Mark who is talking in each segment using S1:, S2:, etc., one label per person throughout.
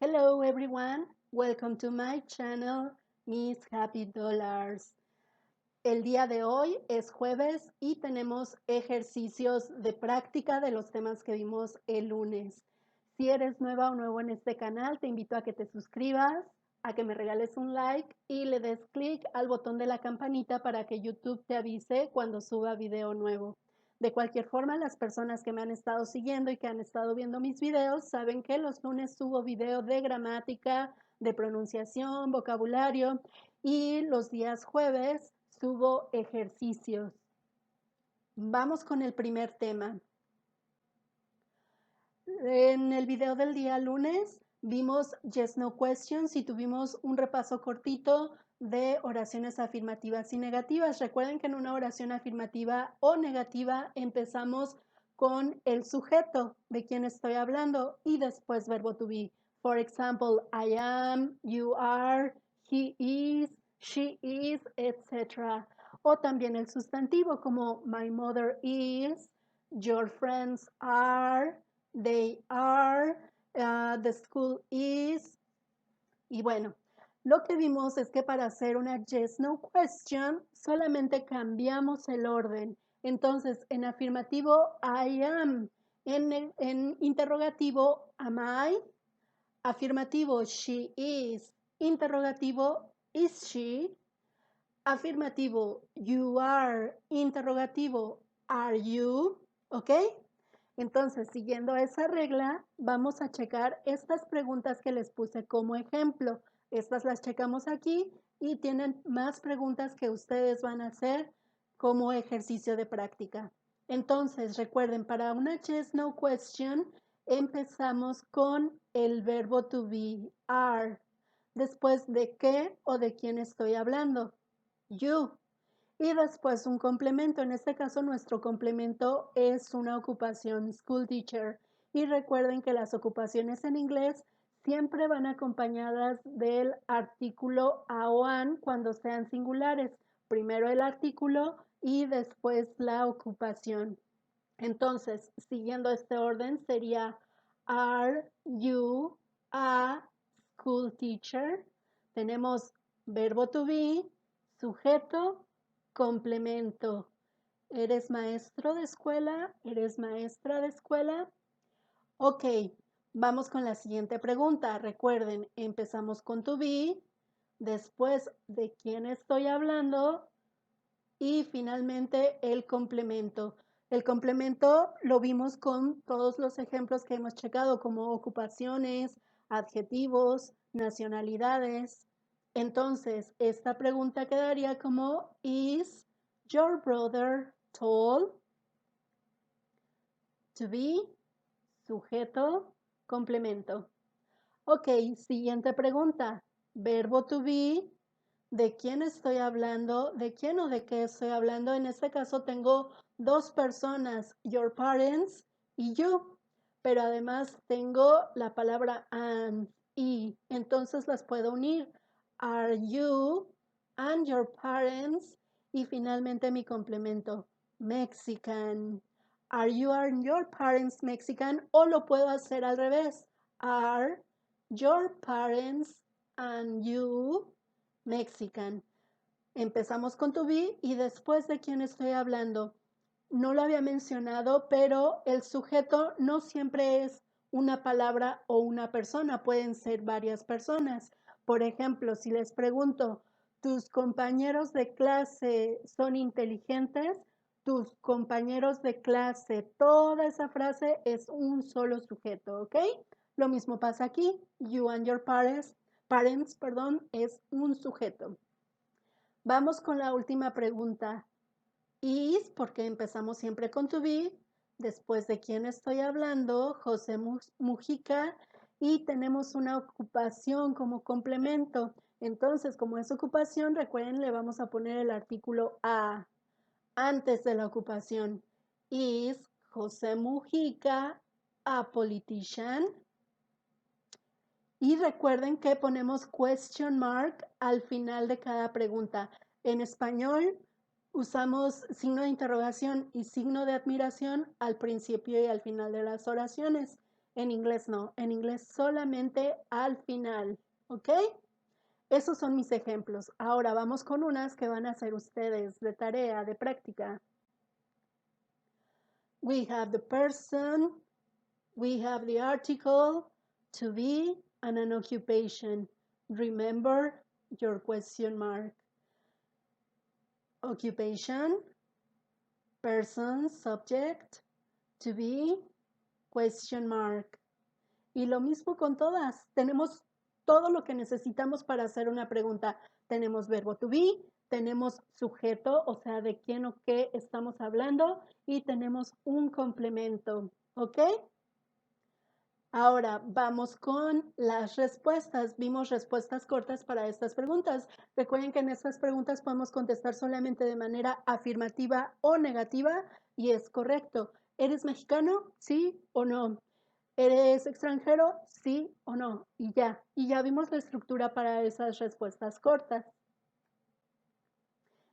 S1: Hello everyone, welcome to my channel, Miss Happy Dollars. El día de hoy es jueves y tenemos ejercicios de práctica de los temas que vimos el lunes. Si eres nueva o nuevo en este canal, te invito a que te suscribas, a que me regales un like y le des clic al botón de la campanita para que YouTube te avise cuando suba video nuevo. De cualquier forma, las personas que me han estado siguiendo y que han estado viendo mis videos saben que los lunes subo video de gramática, de pronunciación, vocabulario y los días jueves subo ejercicios. Vamos con el primer tema. En el video del día lunes vimos Yes, No Questions y tuvimos un repaso cortito de oraciones afirmativas y negativas. Recuerden que en una oración afirmativa o negativa empezamos con el sujeto de quien estoy hablando y después verbo to be. For example, I am, you are, he is, she is, etc. O también el sustantivo como my mother is, your friends are, they are, the school is. Y bueno, lo que vimos es que para hacer una yes no question solamente cambiamos el orden. Entonces, en afirmativo, I am. En interrogativo, am I. Afirmativo, she is. Interrogativo, is she. Afirmativo, you are. Interrogativo, are you. ¿Ok? Entonces, siguiendo esa regla, vamos a checar estas preguntas que les puse como ejemplo. Estas las checamos aquí y tienen más preguntas que ustedes van a hacer como ejercicio de práctica. Entonces, recuerden, para una yes, no question, empezamos con el verbo to be, are. Después de qué o de quién estoy hablando, you. Y después un complemento. En este caso, nuestro complemento es una ocupación, school teacher. Y recuerden que las ocupaciones en inglés siempre van acompañadas del artículo a o an cuando sean singulares. Primero el artículo y después la ocupación. Entonces, siguiendo este orden, sería are you a school teacher? Tenemos verbo to be, sujeto, complemento. ¿Eres maestro de escuela? ¿Eres maestra de escuela? Ok, vamos con la siguiente pregunta. Recuerden, empezamos con to be, después de quién estoy hablando y finalmente el complemento. El complemento lo vimos con todos los ejemplos que hemos checado, como ocupaciones, adjetivos, nacionalidades. Entonces, esta pregunta quedaría como, ¿Is your brother tall? To be, sujeto, complemento. Ok, siguiente pregunta. Verbo to be, ¿de quién estoy hablando? ¿De quién o de qué estoy hablando? En este caso tengo dos personas, your parents y you, pero además tengo la palabra and y, entonces las puedo unir. Are you and your parents? Y finalmente mi complemento, Mexican. Are you and your parents Mexican? O lo puedo hacer al revés. Are your parents and you Mexican. Empezamos con to be y después de quién estoy hablando. No lo había mencionado, pero el sujeto no siempre es una palabra o una persona, pueden ser varias personas. Por ejemplo, si les pregunto, ¿tus compañeros de clase son inteligentes? Tus compañeros de clase, toda esa frase es un solo sujeto, ¿ok? Lo mismo pasa aquí, you and your parents, es un sujeto. Vamos con la última pregunta. Is, porque empezamos siempre con to be, después de quién estoy hablando, José Mujica, y tenemos una ocupación como complemento. Entonces, como es ocupación, recuerden, le vamos a poner el artículo a antes de la ocupación. Is José Mujica a politician? Y recuerden que ponemos question mark al final de cada pregunta. En español usamos signo de interrogación y signo de admiración al principio y al final de las oraciones. En inglés no, en inglés solamente al final, ¿ok? Esos son mis ejemplos. Ahora vamos con unas que van a hacer ustedes de tarea, de práctica. We have the person, we have the article, to be, and an occupation. Remember your question mark. Occupation, person, subject, to be, question mark. Y lo mismo con todas. Tenemos todo lo que necesitamos para hacer una pregunta. Tenemos verbo to be, tenemos sujeto, o sea, de quién o qué estamos hablando, y tenemos un complemento, ¿ok? Ahora vamos con las respuestas. Vimos respuestas cortas para estas preguntas. Recuerden que en estas preguntas podemos contestar solamente de manera afirmativa o negativa y es correcto. ¿Eres mexicano? ¿Sí o no? ¿Eres extranjero? ¿Sí o no? Y ya vimos la estructura para esas respuestas cortas.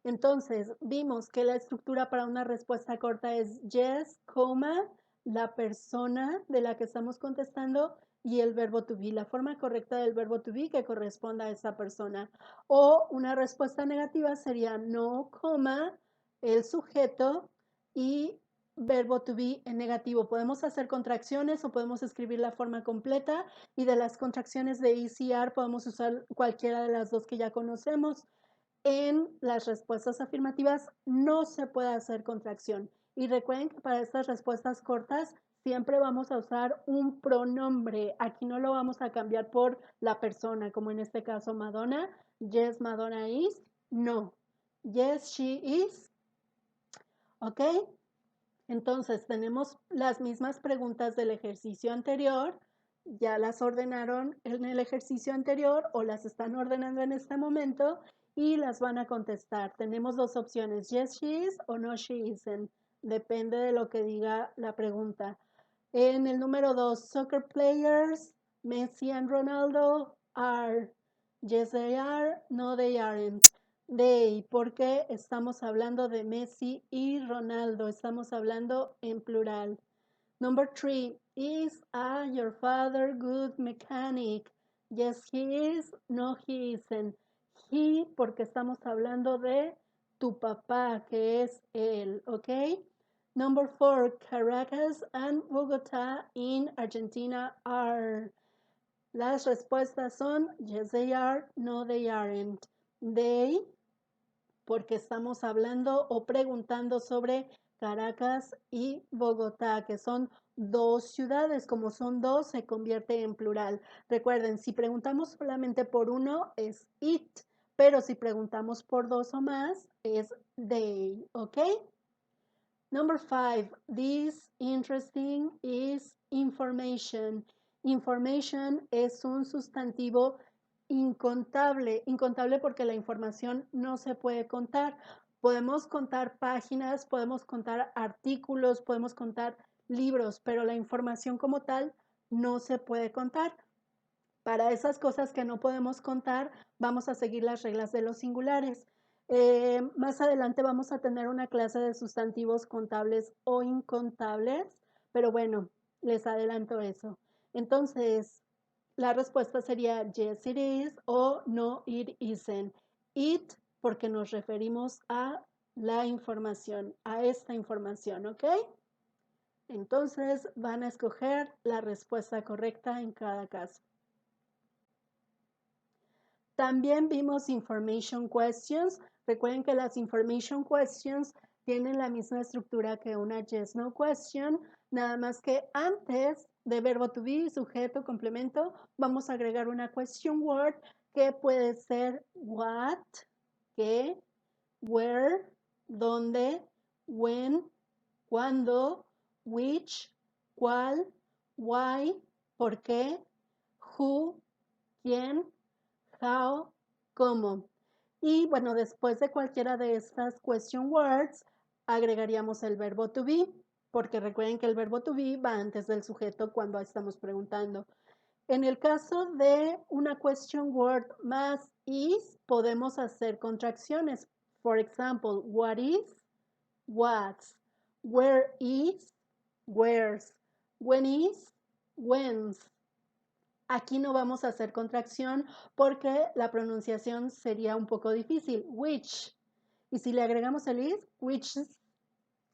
S1: Entonces, vimos que la estructura para una respuesta corta es yes, coma, la persona de la que estamos contestando y el verbo to be, la forma correcta del verbo to be que corresponda a esa persona. O una respuesta negativa sería no, coma, el sujeto y verbo to be en negativo. Podemos hacer contracciones o podemos escribir la forma completa y de las contracciones de ECR podemos usar cualquiera de las dos que ya conocemos. En las respuestas afirmativas no se puede hacer contracción. Y recuerden que para estas respuestas cortas siempre vamos a usar un pronombre. Aquí no lo vamos a cambiar por la persona, como en este caso Madonna. Yes, Madonna is. No. Yes, she is. ¿Ok? Entonces tenemos las mismas preguntas del ejercicio anterior. Ya las ordenaron en el ejercicio anterior o las están ordenando en este momento y las van a contestar. Tenemos dos opciones, yes she is o no she isn't. Depende de lo que diga la pregunta. En el número 2, soccer players, Messi and Ronaldo are. Yes they are, no they aren't. They, porque estamos hablando de Messi y Ronaldo. Estamos hablando en plural. Number 3, is your father good mechanic? Yes, he is. No, he isn't. He, porque estamos hablando de tu papá, que es él, ¿ok? Number 4, Caracas and Bogotá in Argentina are. Las respuestas son yes, they are. No, they aren't. They, porque estamos hablando o preguntando sobre Caracas y Bogotá, que son dos ciudades. Como son dos, se convierte en plural. Recuerden, si preguntamos solamente por uno, es it, pero si preguntamos por dos o más, es they, ¿ok? Number 5, this interesting is information. Information es un sustantivo incontable, incontable porque la información no se puede contar. Podemos contar páginas, podemos contar artículos, podemos contar libros, pero la información como tal no se puede contar. Para esas cosas que no podemos contar, vamos a seguir las reglas de los singulares. Más adelante vamos a tener una clase de sustantivos contables o incontables, pero bueno, les adelanto eso. Entonces, la respuesta sería yes it is o no it isn't. It porque nos referimos a la información, a esta información, ¿ok? Entonces van a escoger la respuesta correcta en cada caso. También vimos information questions. Recuerden que las information questions tienen la misma estructura que una yes no question, nada más que antes de verbo to be, sujeto, complemento, vamos a agregar una question word que puede ser what, qué, where, dónde, when, cuándo, which, cuál, why, por qué, who, quién, how, cómo. Y bueno, después de cualquiera de estas question words, agregaríamos el verbo to be, porque recuerden que el verbo to be va antes del sujeto cuando estamos preguntando. En el caso de una question word más is, podemos hacer contracciones. For example, what is, what's, where is, where's, when is, whens. Aquí no vamos a hacer contracción porque la pronunciación sería un poco difícil. Which. Y si le agregamos el is, which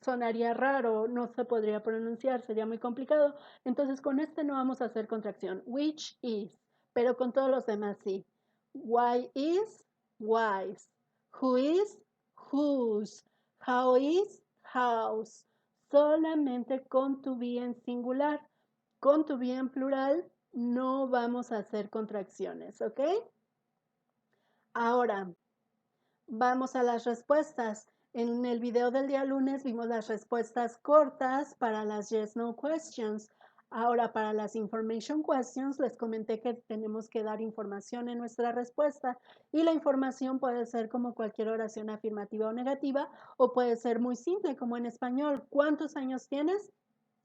S1: sonaría raro, no se podría pronunciar, sería muy complicado. Entonces con este no vamos a hacer contracción. Which is. Pero con todos los demás sí. Why is, whys. Who is, whose. How is, hows. Solamente con to be en singular. Con to be en plural no vamos a hacer contracciones, ¿ok? Ahora, vamos a las respuestas. En el video del día lunes vimos las respuestas cortas para las yes, no questions. Ahora para las information questions les comenté que tenemos que dar información en nuestra respuesta y la información puede ser como cualquier oración afirmativa o negativa o puede ser muy simple como en español. ¿Cuántos años tienes?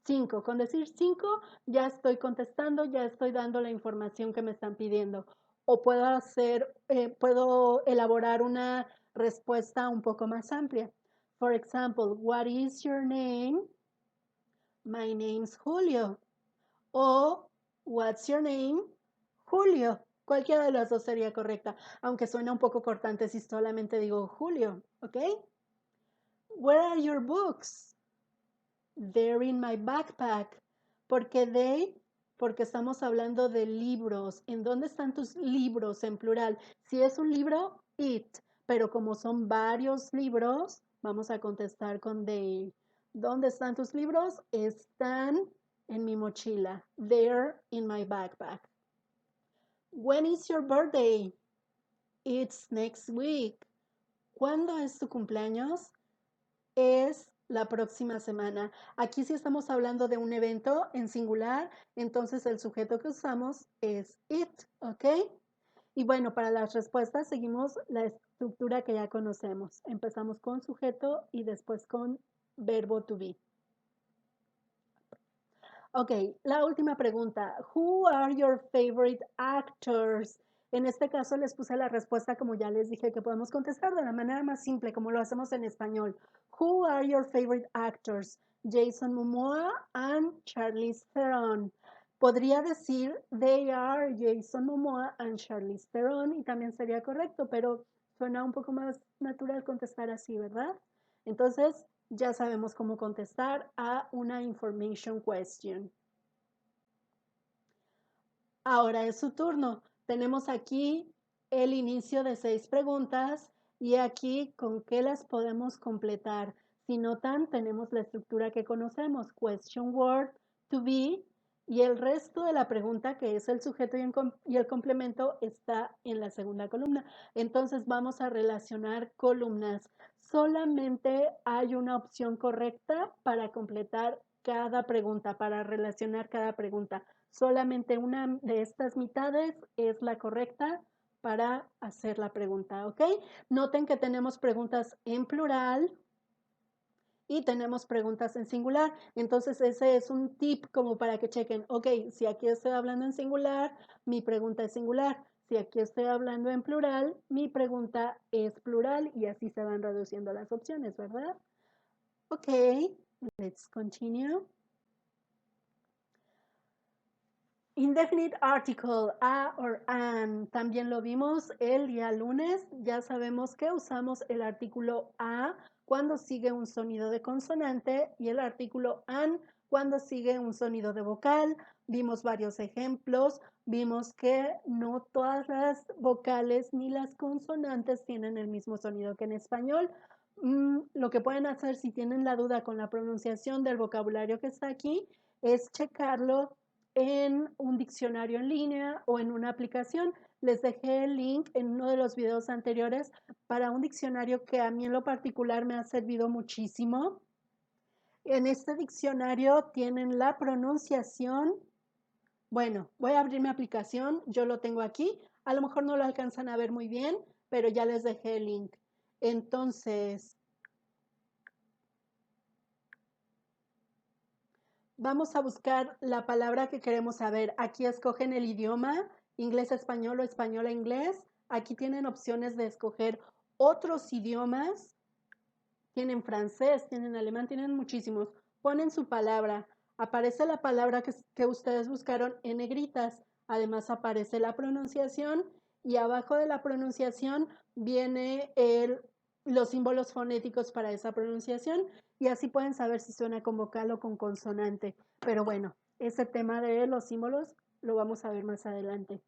S1: 5. Con decir 5 ya estoy contestando, ya estoy dando la información que me están pidiendo. O puedo elaborar una respuesta un poco más amplia. For example, what is your name? My name's Julio. O what's your name? Julio. Cualquiera de las dos sería correcta, aunque suena un poco cortante si solamente digo Julio, ¿ok? Where are your books? They're in my backpack. ¿Por qué they? Porque estamos hablando de libros. ¿En dónde están tus libros en plural? Si es un libro, it. Pero como son varios libros, vamos a contestar con they. ¿Dónde están tus libros? Están en mi mochila. They're in my backpack. When is your birthday? It's next week. ¿Cuándo es tu cumpleaños? Es la próxima semana. Aquí sí estamos hablando de un evento en singular, entonces el sujeto que usamos es it, ¿ok? Y bueno, para las respuestas seguimos la estructura que ya conocemos. Empezamos con sujeto y después con verbo to be. Ok, la última pregunta. Who are your favorite actors? En este caso les puse la respuesta como ya les dije que podemos contestar de la manera más simple como lo hacemos en español. Who are your favorite actors? Jason Momoa and Charlize Theron. Podría decir they are Jason Momoa and Charlize Theron y también sería correcto, pero suena un poco más natural contestar así, ¿verdad? Entonces, ya sabemos cómo contestar a una information question. Ahora es su turno. Tenemos aquí el inicio de 6 preguntas y aquí con qué las podemos completar. Si notan, tenemos la estructura que conocemos, question word, to be, y el resto de la pregunta, que es el sujeto y el complemento, está en la segunda columna. Entonces vamos a relacionar columnas. Solamente hay una opción correcta para completar cada pregunta, para relacionar cada pregunta. Solamente una de estas mitades es la correcta para hacer la pregunta, ¿ok? Noten que tenemos preguntas en plural y tenemos preguntas en singular. Entonces ese es un tip como para que chequen, ok, si aquí estoy hablando en singular, mi pregunta es singular. Si aquí estoy hablando en plural, mi pregunta es plural y así se van reduciendo las opciones, ¿verdad? Ok, let's continue. Indefinite article, a or an, también lo vimos el día lunes. Ya sabemos que usamos el artículo a cuando sigue un sonido de consonante y el artículo an cuando sigue un sonido de vocal. Vimos varios ejemplos. Vimos que no todas las vocales ni las consonantes tienen el mismo sonido que en español. Lo que pueden hacer si tienen la duda con la pronunciación del vocabulario que está aquí es checarlo en un diccionario en línea o en una aplicación. Les dejé el link en uno de los videos anteriores para un diccionario que a mí en lo particular me ha servido muchísimo. En este diccionario tienen la pronunciación. Bueno, voy a abrir mi aplicación, yo lo tengo aquí. A lo mejor no lo alcanzan a ver muy bien, pero ya les dejé el link. Entonces, vamos a buscar la palabra que queremos saber. Aquí escogen el idioma, inglés a español o español a inglés. Aquí tienen opciones de escoger otros idiomas. Tienen francés, tienen alemán, tienen muchísimos. Ponen su palabra. Aparece la palabra que ustedes buscaron en negritas. Además aparece la pronunciación y abajo de la pronunciación viene los símbolos fonéticos para esa pronunciación y así pueden saber si suena con vocal o con consonante. Pero bueno, ese tema de los símbolos lo vamos a ver más adelante.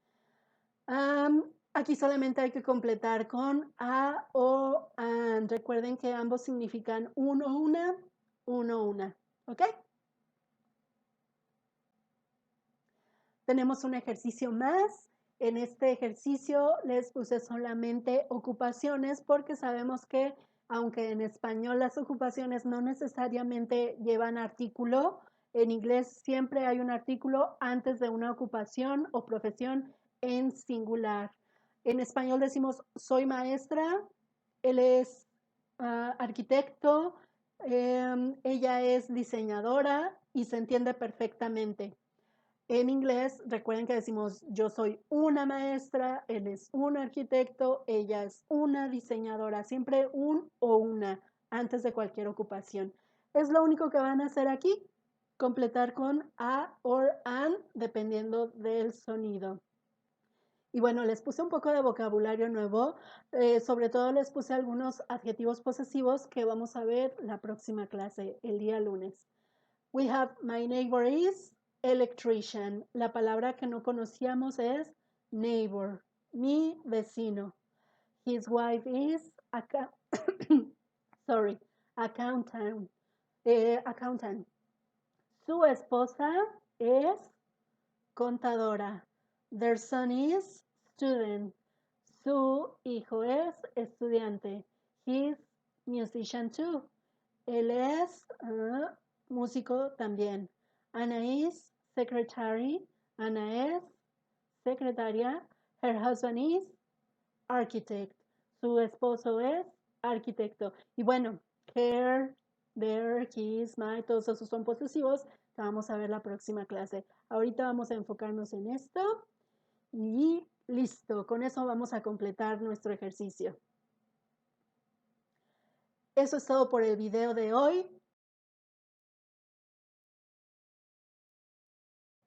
S1: Aquí solamente hay que completar con a, o, an. Recuerden que ambos significan uno, una. ¿Ok? Tenemos un ejercicio más. En este ejercicio les puse solamente ocupaciones porque sabemos que aunque en español las ocupaciones no necesariamente llevan artículo, en inglés siempre hay un artículo antes de una ocupación o profesión en singular. En español decimos soy maestra, él es arquitecto, ella es diseñadora y se entiende perfectamente. En inglés, recuerden que decimos yo soy una maestra, él es un arquitecto, ella es una diseñadora, siempre un o una antes de cualquier ocupación. Es lo único que van a hacer aquí, completar con a or an dependiendo del sonido. Y bueno, les puse un poco de vocabulario nuevo, sobre todo les puse algunos adjetivos posesivos que vamos a ver la próxima clase, el día lunes. We have my neighbor is electrician. La palabra que no conocíamos es neighbor, mi vecino. His wife is sorry, accountant. Accountant. Su esposa es contadora. Their son is student. Su hijo es estudiante. He's musician too. Él es músico también. Anna is secretary. Ana es secretaria. Her husband is architect. Su esposo es arquitecto. Y bueno, her, their, his, my, todos esos son posesivos que vamos a ver la próxima clase. Ahorita vamos a enfocarnos en esto y listo. Con eso vamos a completar nuestro ejercicio. Eso es todo por el video de hoy.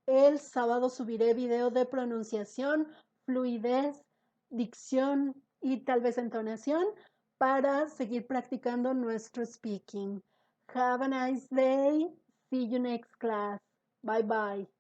S1: El sábado subiré video de pronunciación, fluidez, dicción y tal vez entonación para seguir practicando nuestro speaking. Have a nice day. See you next class. Bye bye.